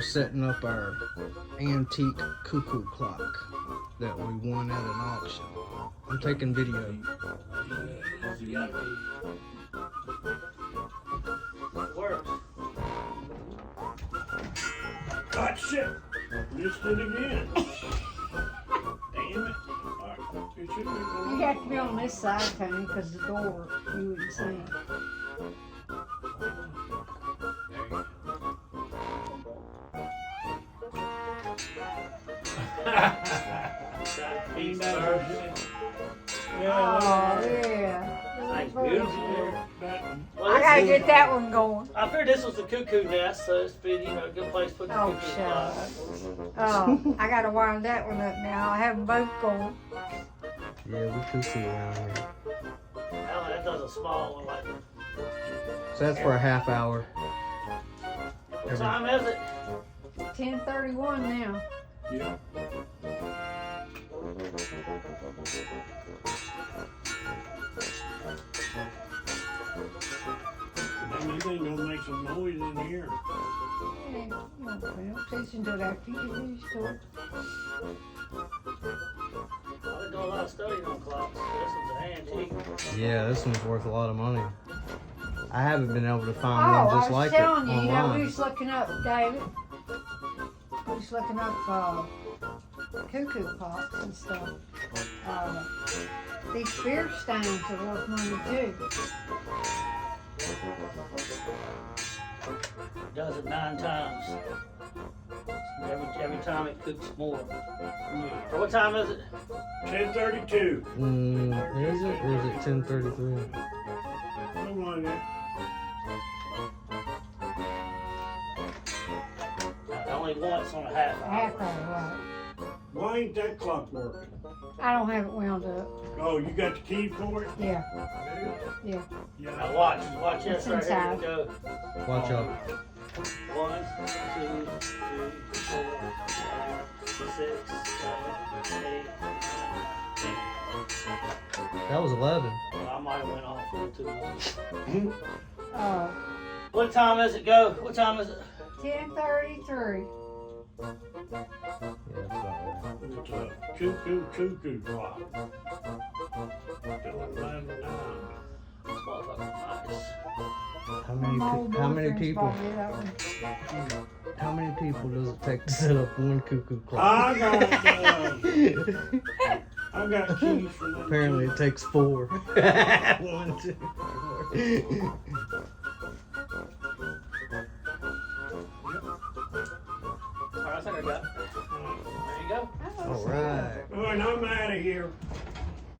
setting up our antique cuckoo clock that we won at an auction. I'm taking video. Works. God shit! Missed it again. Damn it. Alright, it should be going. You have to be on this side, Tony, because the door, you wouldn't see it. Oh, yeah. Nice, beautiful. Well, I gotta get that one going. I figured this was the cuckoo nest, so it's been, a good place to put the Oh, cuckoo shut clock. up. Oh, I gotta wind that one up now. I have them both going. Yeah, we cuckoo around here. Well, that does a small one like. So that's for a half hour. What time is it? 10:31 now. Yeah. Damn, this thing gonna make some noise in here. Yeah, you don't listen to it after you get used to it. I've been doing a lot of studying on clocks. This one's an antique. Yeah, this one's worth a lot of money. I haven't been able to find one just like it I was telling you, we online. was looking up, David. We was looking up cuckoo clocks and stuff. These beer steins are worth money too. It does it 9 times. Every time it cooks more. What time is it? 10:32. Is it? Or is it 10:33? Something like that. Only once on a half hour. Half hour, Why ain't that clock working? right. I don't have it wound up. Oh, you got the key for it? Yeah, yeah. Now watch this It's right here. inside. Go. Watch out. 1, 2, 3, 4, 5, 6, 7, 8, 9, 10. That was 11. Well, I might have went off a little too much. What time is it? Go. What time is it? 10:33. Yeah, that's about right. It's a cuckoo clock. Still 11 times. This motherfucker's nice. How many people does it take to set up one cuckoo clock? I got keys for them. Apparently it takes 4. 1, 2, 4. All right, I think I got it. There you go. All right. All right, I'm out of here.